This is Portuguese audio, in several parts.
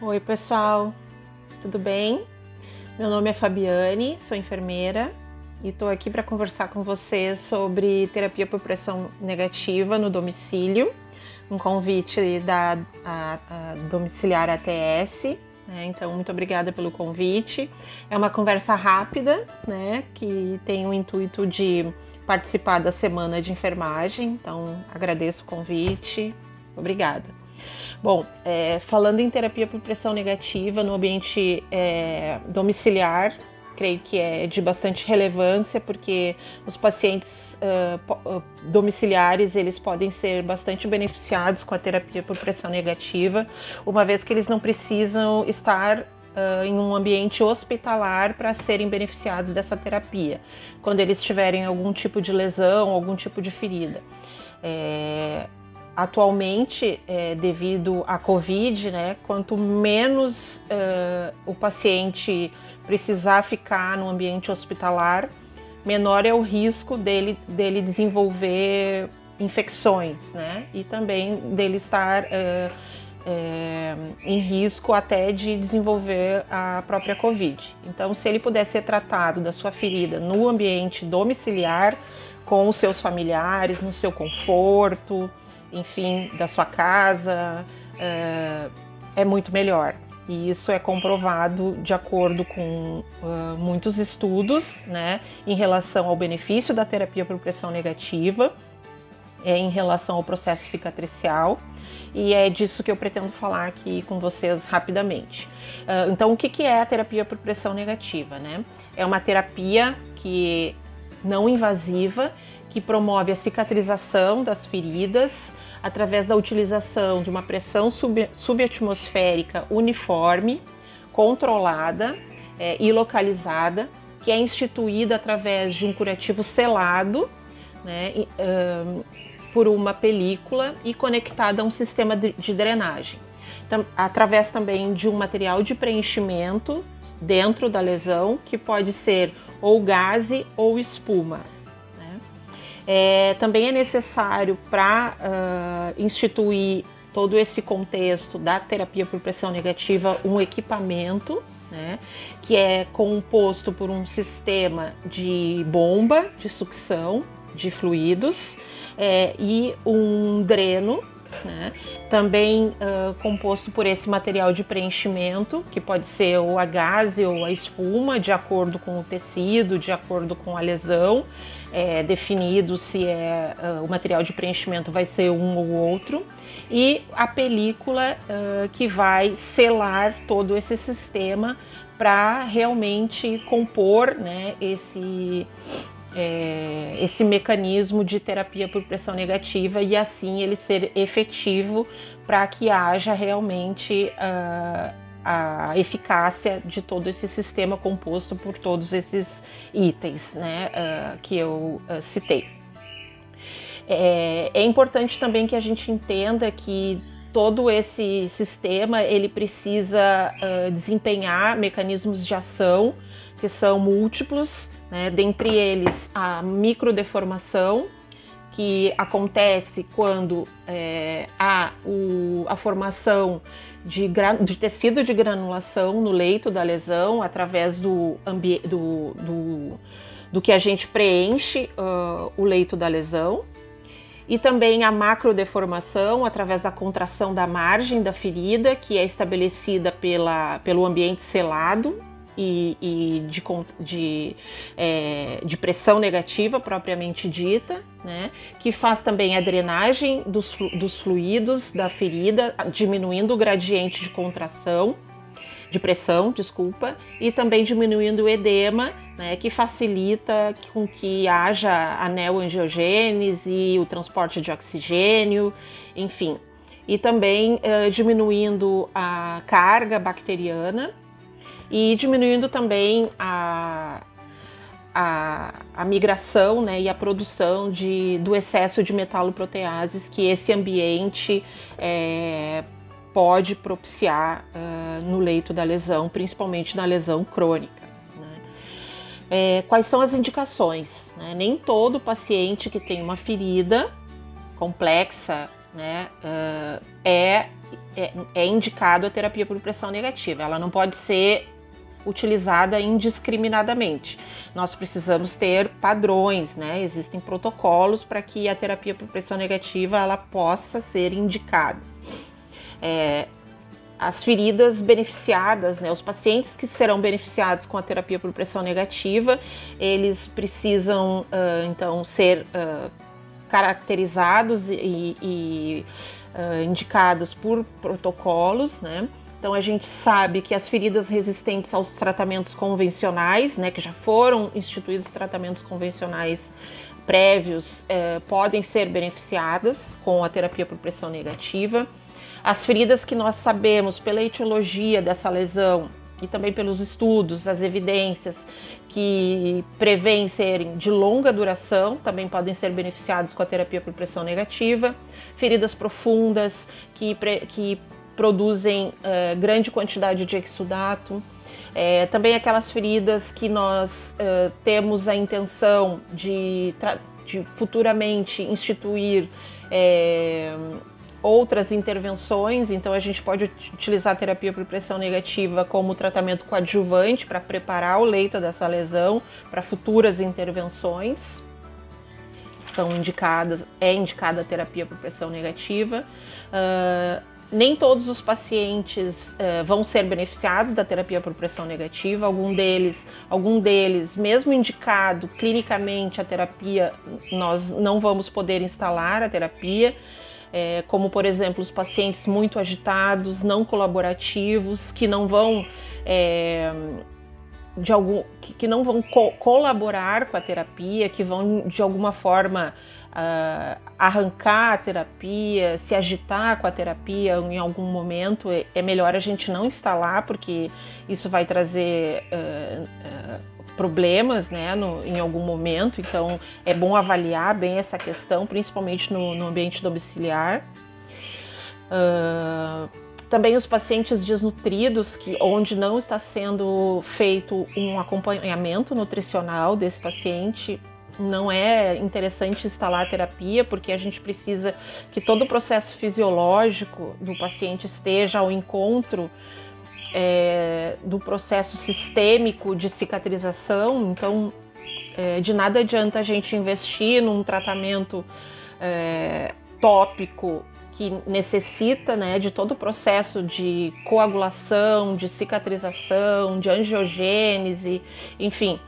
Oi, pessoal, tudo bem? Meu nome é Fabiane, sou enfermeira e estou aqui para conversar com vocês sobre terapia por pressão negativa no domicílio, um convite da Domiciliar ATS, né? Então, muito obrigada pelo convite. É uma conversa rápida, né, que tem o intuito de participar da semana de enfermagem, então agradeço o convite, obrigada. Bom, falando em terapia por pressão negativa no ambiente domiciliar, creio que é de bastante relevância, porque os pacientes domiciliares, eles podem ser bastante beneficiados com a terapia por pressão negativa, uma vez que eles não precisam estar em um ambiente hospitalar para serem beneficiados dessa terapia, quando eles tiverem algum tipo de lesão, algum tipo de ferida. Atualmente, devido à Covid, né, quanto menos o paciente precisar ficar no ambiente hospitalar, menor é o risco dele desenvolver infecções, né, e também dele estar em risco até de desenvolver a própria Covid. Então, se ele puder ser tratado da sua ferida no ambiente domiciliar, com os seus familiares, no seu conforto, enfim, da sua casa, é muito melhor. E isso é comprovado de acordo com muitos estudos, né, em relação ao benefício da terapia por pressão negativa, em relação ao processo cicatricial, e é disso que eu pretendo falar aqui com vocês rapidamente. Então, o que é a terapia por pressão negativa, né? É uma terapia que não invasiva, que promove a cicatrização das feridas através da utilização de uma pressão subatmosférica uniforme, controlada e localizada, que é instituída através de um curativo selado, né, por uma película e conectada a um sistema de drenagem. Então, através também de um material de preenchimento dentro da lesão, que pode ser ou gaze ou espuma. Também é necessário, para instituir todo esse contexto da terapia por pressão negativa, um equipamento, né, que é composto por um sistema de bomba de sucção de fluidos e um dreno, né, também composto por esse material de preenchimento, que pode ser ou a gaze ou a espuma, de acordo com o tecido, de acordo com a lesão, definido se o material de preenchimento vai ser um ou outro, e a película que vai selar todo esse sistema para realmente compor, né, esse mecanismo de terapia por pressão negativa, e assim ele ser efetivo para que haja realmente a eficácia de todo esse sistema composto por todos esses itens, né, que eu citei. É importante também que a gente entenda que todo esse sistema ele precisa desempenhar mecanismos de ação que são múltiplos, né, dentre eles a microdeformação, que acontece quando há a formação de tecido de granulação no leito da lesão, através do que a gente preenche o leito da lesão, e também a macrodeformação, através da contração da margem da ferida, que é estabelecida pelo ambiente selado e de pressão negativa propriamente dita, né, que faz também a drenagem dos fluidos da ferida, diminuindo o gradiente de pressão, e também diminuindo o edema, né, que facilita com que haja a neoangiogênese e o transporte de oxigênio, enfim, e também diminuindo a carga bacteriana, e diminuindo também a migração, né, e a produção do excesso de metaloproteases que esse ambiente pode propiciar no leito da lesão, principalmente na lesão crônica, né. Quais são as indicações, né? Nem todo paciente que tem uma ferida complexa né, é indicado a terapia por pressão negativa. Ela não pode ser utilizada indiscriminadamente. Nós precisamos ter padrões, né? Existem protocolos para que a terapia por pressão negativa ela possa ser indicada. As feridas beneficiadas, né? Os pacientes que serão beneficiados com a terapia por pressão negativa, eles precisam então ser caracterizados e indicados por protocolos, né? Então a gente sabe que as feridas resistentes aos tratamentos convencionais, né, que já foram instituídos tratamentos convencionais prévios, podem ser beneficiadas com a terapia por pressão negativa. As feridas que nós sabemos pela etiologia dessa lesão e também pelos estudos, as evidências que prevêem serem de longa duração, também podem ser beneficiados com a terapia por pressão negativa. Feridas profundas que produzem grande quantidade de exudato. Também aquelas feridas que nós temos a intenção de futuramente instituir outras intervenções, então a gente pode utilizar a terapia por pressão negativa como tratamento coadjuvante para preparar o leito dessa lesão para futuras intervenções. É indicada a terapia por pressão negativa. Nem todos os pacientes vão ser beneficiados da terapia por pressão negativa. Algum deles, mesmo indicado clinicamente a terapia, nós não vamos poder instalar a terapia, como por exemplo os pacientes muito agitados, não colaborativos, que não vão colaborar com a terapia, que vão de alguma forma arrancar a terapia, se agitar com a terapia em algum momento. É melhor a gente não instalar, porque isso vai trazer problemas, né, em algum momento. Então é bom avaliar bem essa questão, principalmente no ambiente domiciliar. Também os pacientes desnutridos, onde não está sendo feito um acompanhamento nutricional desse paciente, não é interessante instalar a terapia, porque a gente precisa que todo o processo fisiológico do paciente esteja ao encontro do processo sistêmico de cicatrização. Então, de nada adianta a gente investir num tratamento tópico que necessita, né, de todo o processo de coagulação, de cicatrização, de angiogênese, enfim.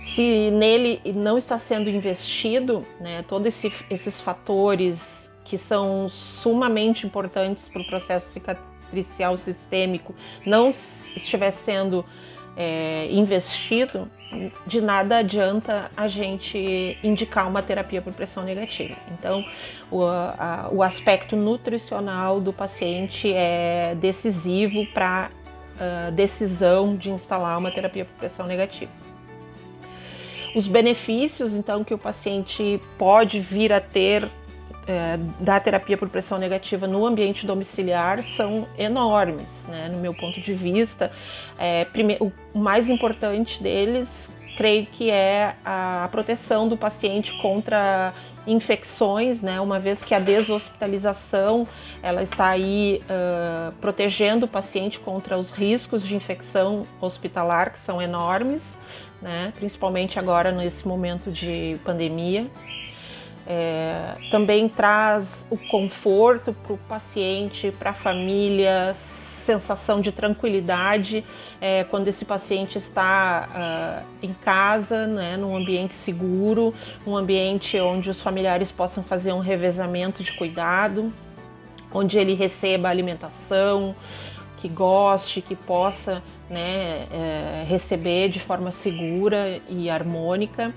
Se nele não está sendo investido, né, todos esses fatores que são sumamente importantes para o processo cicatricial sistêmico não estiver sendo investido, de nada adianta a gente indicar uma terapia por pressão negativa. Então, o aspecto nutricional do paciente é decisivo para a decisão de instalar uma terapia por pressão negativa. Os benefícios, então, que o paciente pode vir a ter da terapia por pressão negativa no ambiente domiciliar são enormes, né? No meu ponto de vista, o mais importante deles, creio que é a proteção do paciente contra infecções, né? Uma vez que a deshospitalização ela está aí protegendo o paciente contra os riscos de infecção hospitalar, que são enormes, né? Principalmente agora nesse momento de pandemia. Também traz o conforto para o paciente, para a família, sensação de tranquilidade quando esse paciente está em casa, né, num ambiente seguro, um ambiente onde os familiares possam fazer um revezamento de cuidado, onde ele receba alimentação que goste, que possa, né, receber de forma segura e harmônica.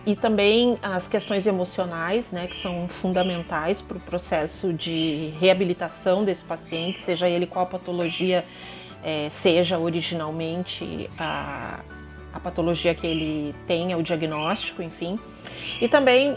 E também as questões emocionais, né, que são fundamentais para o processo de reabilitação desse paciente, seja ele qual patologia seja originalmente a patologia que ele tenha, o diagnóstico, enfim. E também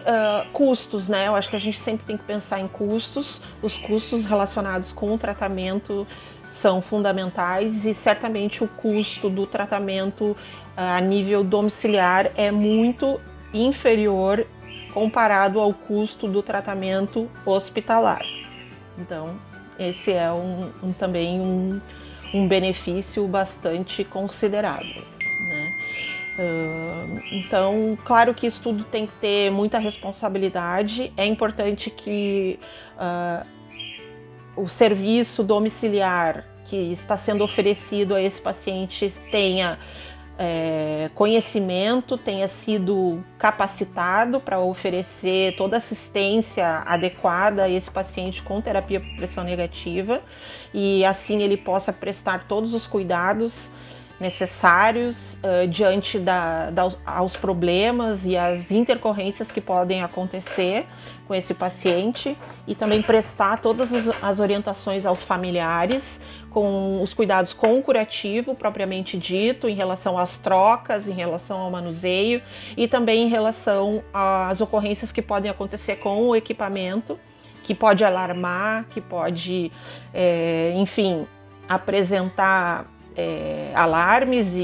custos, né? Eu acho que a gente sempre tem que pensar em custos. Os custos relacionados com o tratamento são fundamentais e certamente o custo do tratamento a nível domiciliar é muito inferior comparado ao custo do tratamento hospitalar. Então, esse é também um benefício bastante considerável, né? Então, claro que isso tudo tem que ter muita responsabilidade. É importante que o serviço domiciliar que está sendo oferecido a esse paciente tenha conhecimento, tenha sido capacitado para oferecer toda a assistência adequada a esse paciente com terapia por pressão negativa, e assim ele possa prestar todos os cuidados necessários diante aos problemas e às intercorrências que podem acontecer com esse paciente, e também prestar todas as orientações aos familiares com os cuidados com o curativo propriamente dito, em relação às trocas, em relação ao manuseio e também em relação às ocorrências que podem acontecer com o equipamento, que pode alarmar, que pode, enfim, apresentar alarmes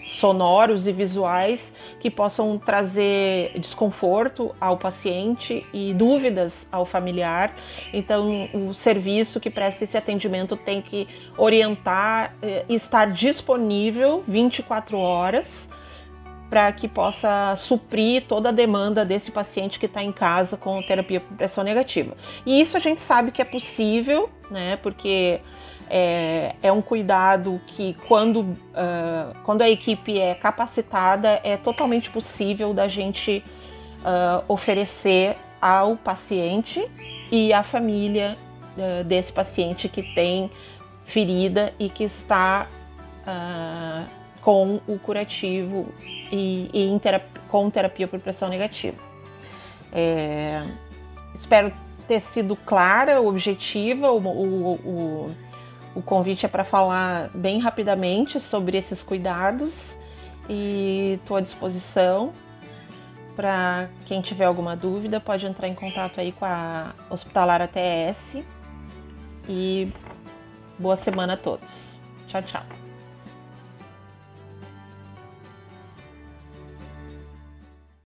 sonoros e visuais que possam trazer desconforto ao paciente e dúvidas ao familiar. Então, o serviço que presta esse atendimento tem que orientar e estar disponível 24 horas para que possa suprir toda a demanda desse paciente que está em casa com terapia por pressão negativa. E isso a gente sabe que é possível, né? Porque é um cuidado que quando a equipe é capacitada, é totalmente possível da gente oferecer ao paciente e à família desse paciente que tem ferida e que está com o curativo com terapia por pressão negativa. Espero ter sido clara, objetiva. O convite é para falar bem rapidamente sobre esses cuidados e estou à disposição. Para quem tiver alguma dúvida, pode entrar em contato aí com a Hospitalar ATS, e boa semana a todos. Tchau, tchau.